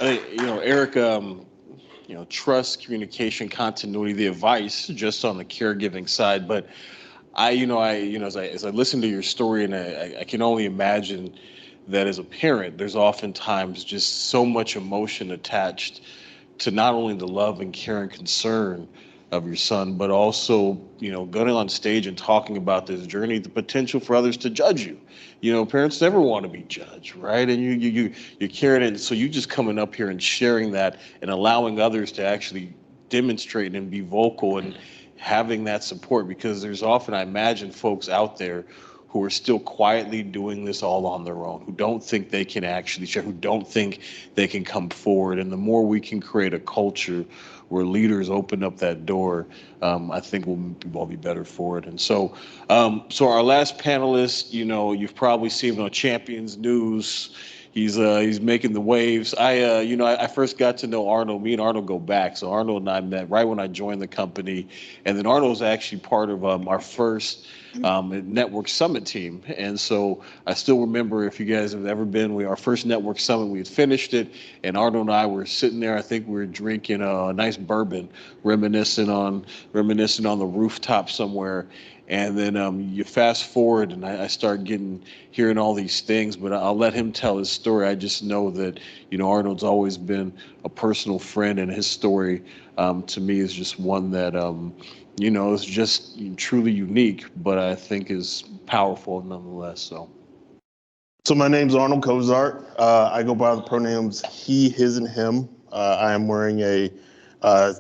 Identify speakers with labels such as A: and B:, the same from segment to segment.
A: Eric, trust, communication, continuity, the advice just on the caregiving side. But as I listen to your story, and I can only imagine that as a parent, there's oftentimes just so much emotion attached to not only the love and care and concern of your son, but also, going on stage and talking about this journey, the potential for others to judge you. Parents never want to be judged, right? And you're carrying it. So you just coming up here and sharing that and allowing others to actually demonstrate and be vocal and having that support, because there's often, I imagine, folks out there who are still quietly doing this all on their own, who don't think they can actually share, who don't think they can come forward. And the more we can create a culture where leaders open up that door, I think we'll all be better for it. And so our last panelist, you've probably seen him on Champions News. He's making the waves. I first got to know Arnold. Me and Arnold go back. So Arnold and I met right when I joined the company, and then Arnold was actually part of our first network summit team. And so I still remember, if you guys have ever been, our first network summit, we had finished it, and Arnold and I were sitting there. I think we were drinking a nice bourbon, reminiscing on the rooftop somewhere. And then you fast forward, and I start hearing all these things, but I'll let him tell his story. I just know that Arnold's always been a personal friend, and his story to me is just one that is just truly unique, but I think is powerful nonetheless.
B: So my name's Arnold Cozart. I go by the pronouns he, his, and him. I am wearing a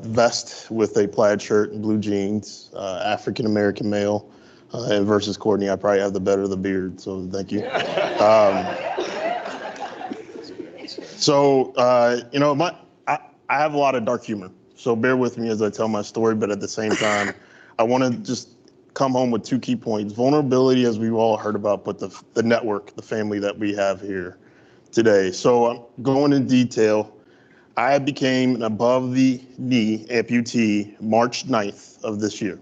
B: vest with a plaid shirt and blue jeans, African-American male, and versus Courtney, I probably have the better of the beard, so thank you. I have a lot of dark humor, so bear with me as I tell my story, but at the same time, I want to just come home with two key points. Vulnerability, as we've all heard about, but the network, the family that we have here today. So I'm going in detail. I became an above the knee amputee March 9th of this year.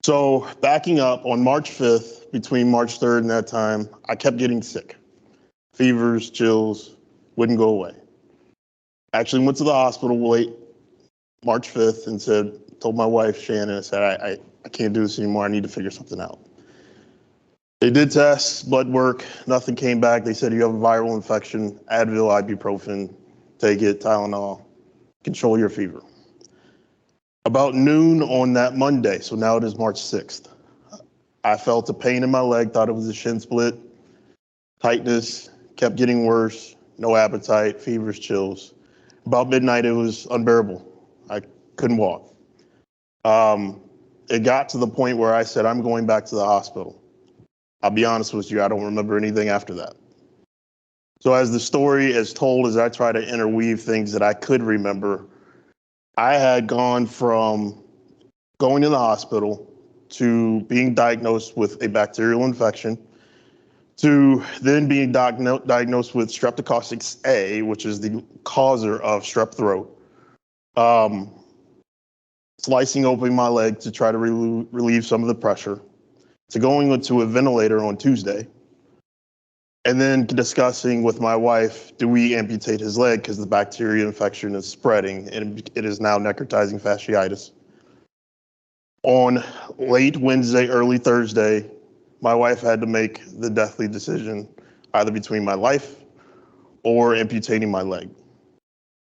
B: So backing up, on March 5th, between March 3rd and that time, I kept getting sick. Fevers, chills, wouldn't go away. Actually went to the hospital late March 5th and told my wife, Shannon, I said, I can't do this anymore. I need to figure something out. They did tests, blood work, nothing came back. They said you have a viral infection, Advil, ibuprofen, take it, Tylenol, control your fever. About noon on that Monday, so now it is March 6th, I felt a pain in my leg, thought it was a shin split, tightness, kept getting worse, no appetite, fevers, chills. About midnight, it was unbearable. I couldn't walk. It got to the point where I said, I'm going back to the hospital. I'll be honest with you, I don't remember anything after that. So as the story is told, as I try to interweave things that I could remember, I had gone from going to the hospital to being diagnosed with a bacterial infection to then being diagnosed with Streptococcus A, which is the causer of strep throat. Slicing open my leg to try to relieve some of the pressure, to going into a ventilator on Tuesday, and then discussing with my wife, do we amputate his leg because the bacteria infection is spreading and it is now necrotizing fasciitis. On late Wednesday, early Thursday, my wife had to make the deathly decision either between my life or amputating my leg.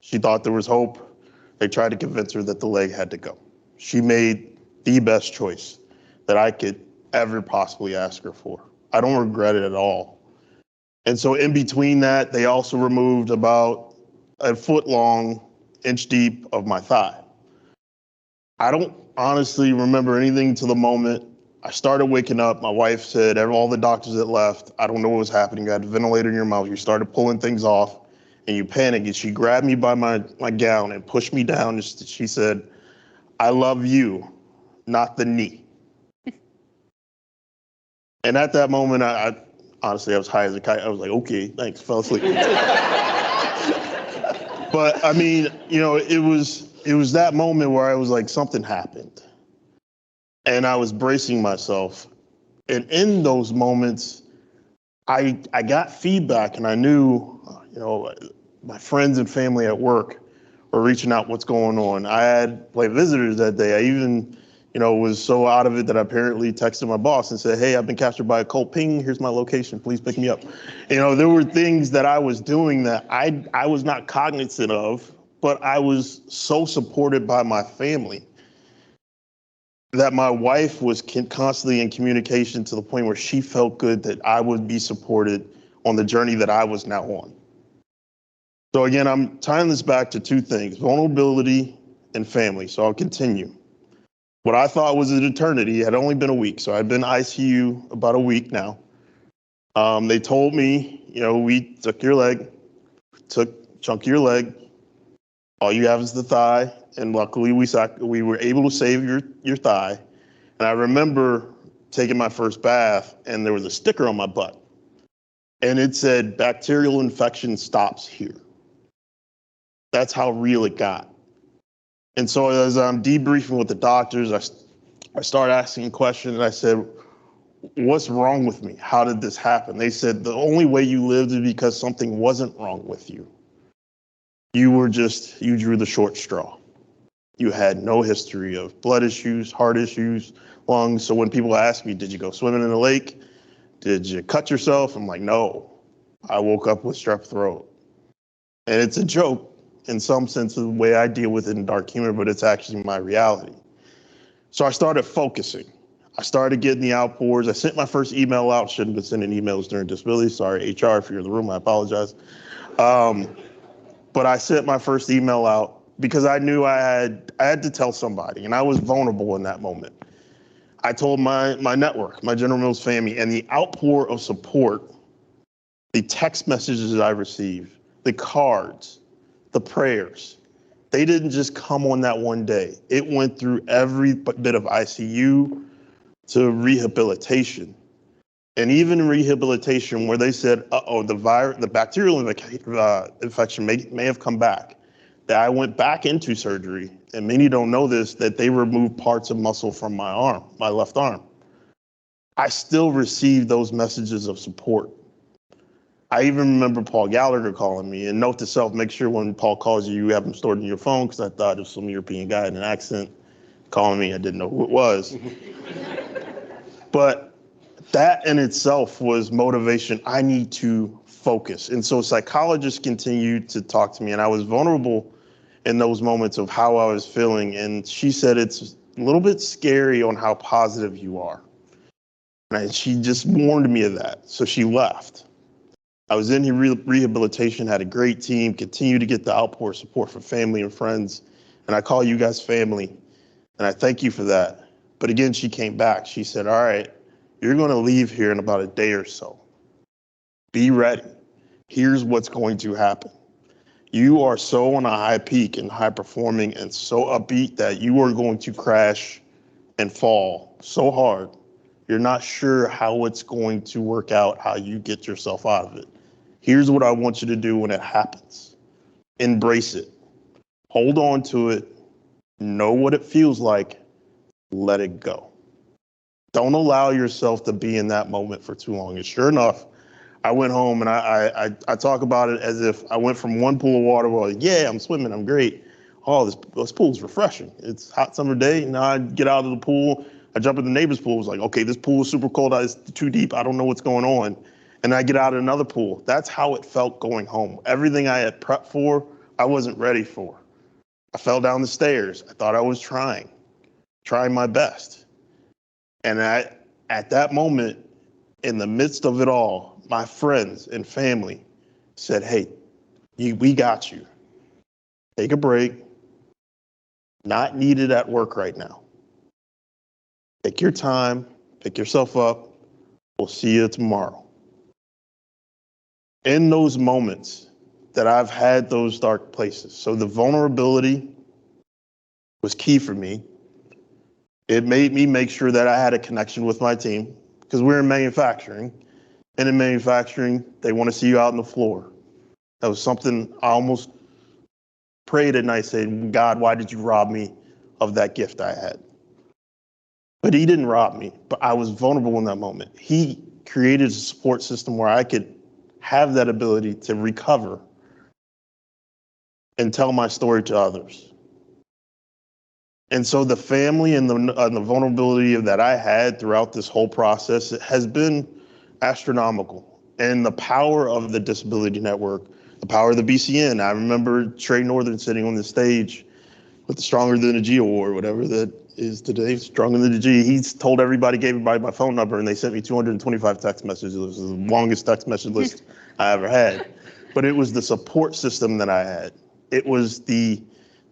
B: She thought there was hope. They tried to convince her that the leg had to go. She made the best choice that I could ever possibly ask her for. I don't regret it at all. And so in between that, they also removed about a foot long, inch deep of my thigh. I don't honestly remember anything to the moment I started waking up. My wife said, all the doctors had left. I don't know what was happening. You had a ventilator in your mouth. You started pulling things off and you panicked. And she grabbed me by my gown and pushed me down. And she said, I love you, not the knee. And at that moment, I honestly, I was high as a kite. I was like, okay, thanks, fell asleep. But I mean, it was that moment where I was like, something happened. And I was bracing myself. And in those moments, I got feedback and I knew, My friends and family at work were reaching out, what's going on? I had like visitors that day. I even, was so out of it that I apparently texted my boss and said, hey, I've been captured by a cult. Ping, here's my location, please pick me up. There were things that I was doing that I was not cognizant of, but I was so supported by my family that my wife was constantly in communication to the point where she felt good that I would be supported on the journey that I was now on. So again, I'm tying this back to two things, vulnerability and family. So I'll continue. What I thought was an eternity had only been a week. So I've been ICU about a week now. They told me, we took your leg, took chunk of your leg. All you have is the thigh. And luckily we were able to save your thigh. And I remember taking my first bath and there was a sticker on my butt. And it said, bacterial infection stops here. That's how real it got. And so as I'm debriefing with the doctors, I started asking questions. And I said, what's wrong with me? How did this happen? They said, the only way you lived is because something wasn't wrong with you. You drew the short straw. You had no history of blood issues, heart issues, lungs. So when people ask me, did you go swimming in the lake? Did you cut yourself? I'm like, no, I woke up with strep throat. And it's a joke in some sense of the way I deal with it in dark humor, but it's actually my reality. So I started focusing. I started getting the outpours. I sent my first email out. Shouldn't have been sending emails during disability. Sorry, HR, if you're in the room, I apologize. But I sent my first email out because I knew I had to tell somebody, and I was vulnerable in that moment. I told my network, my General Mills family, and the outpour of support, the text messages I received, the cards, the prayers, they didn't just come on that one day. It went through every bit of ICU to rehabilitation. And even in rehabilitation where they said, the bacterial infection may have come back, that I went back into surgery, and many don't know this, that they removed parts of muscle from my arm, my left arm. I still received those messages of support. I even remember Paul Gallagher calling me, and note to self, make sure when Paul calls you, you have him stored in your phone, because I thought it was some European guy in an accent calling me. I didn't know who it was. But that in itself was motivation. I need to focus. And so psychologists continued to talk to me, and I was vulnerable in those moments of how I was feeling. And she said, it's a little bit scary on how positive you are. And she just warned me of that. So she left. I was in rehabilitation, had a great team, continued to get the outpour support from family and friends. And I call you guys family, and I thank you for that. But again, she came back. She said, all right, you're going to leave here in about a day or so. Be ready. Here's what's going to happen. You are so on a high peak and high performing and so upbeat that you are going to crash and fall so hard. You're not sure how it's going to work out, how you get yourself out of it. Here's what I want you to do when it happens. Embrace it. Hold on to it. Know what it feels like. Let it go. Don't allow yourself to be in that moment for too long. And sure enough, I went home and I talk about it as if I went from one pool of water where yeah, I'm swimming, I'm great. Oh, this pool's refreshing. It's a hot summer day. Now I get out of the pool, I jump in the neighbor's pool. It's like, okay, this pool is super cold. It's too deep. I don't know what's going on. And I get out of another pool. That's how it felt going home. Everything I had prepped for, I wasn't ready for. I fell down the stairs. I thought I was trying my best. And at that moment, in the midst of it all, my friends and family said, hey, we got you. Take a break. Not needed at work right now. Take your time, pick yourself up. We'll see you tomorrow. In those moments that I've had those dark places, so the vulnerability was key for me. It made me make sure that I had a connection with my team because we're in manufacturing. And in manufacturing, they want to see you out on the floor. That was something I almost prayed at night saying, God, why did you rob me of that gift I had? But he didn't rob me, but I was vulnerable in that moment. He created a support system where I could have that ability to recover and tell my story to others. And so the family and the vulnerability that I had throughout this whole process has been astronomical. And the power of the Disability Network, the power of the BCN. I remember Trey Northern sitting on the stage with the Stronger Than a G award, whatever that is today, Stronger Than a G. He's told everybody, gave everybody my phone number, and they sent me 225 text messages. It was the longest text message list I ever had. But it was the support system that I had. It was the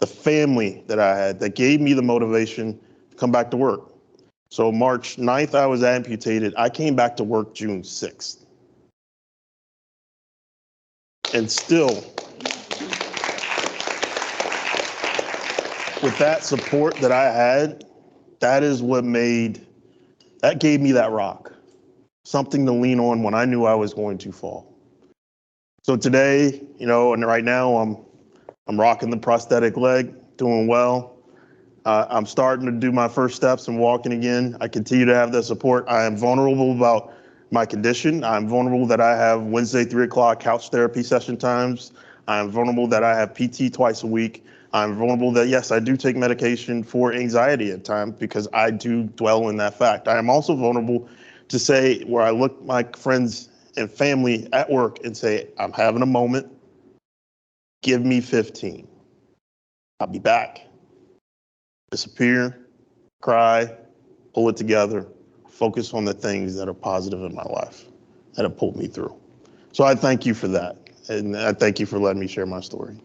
B: family that I had that gave me the motivation to come back to work. So March 9th, I was amputated. I came back to work June 6th. And still, with that support that I had, that is what that gave me that rock, something to lean on when I knew I was going to fall. So today, and right now I'm rocking the prosthetic leg, doing well. I'm starting to do my first steps and walking again. I continue to have that support. I am vulnerable about my condition. I'm vulnerable that I have Wednesday 3:00 couch therapy session times. I'm vulnerable that I have PT twice a week. I'm vulnerable that, yes, I do take medication for anxiety at times because I do dwell in that fact. I am also vulnerable to say where I look my friends and family at work and say, I'm having a moment, give me 15. I'll be back. Disappear, cry, pull it together, focus on the things that are positive in my life that have pulled me through. So I thank you for that. And I thank you for letting me share my story.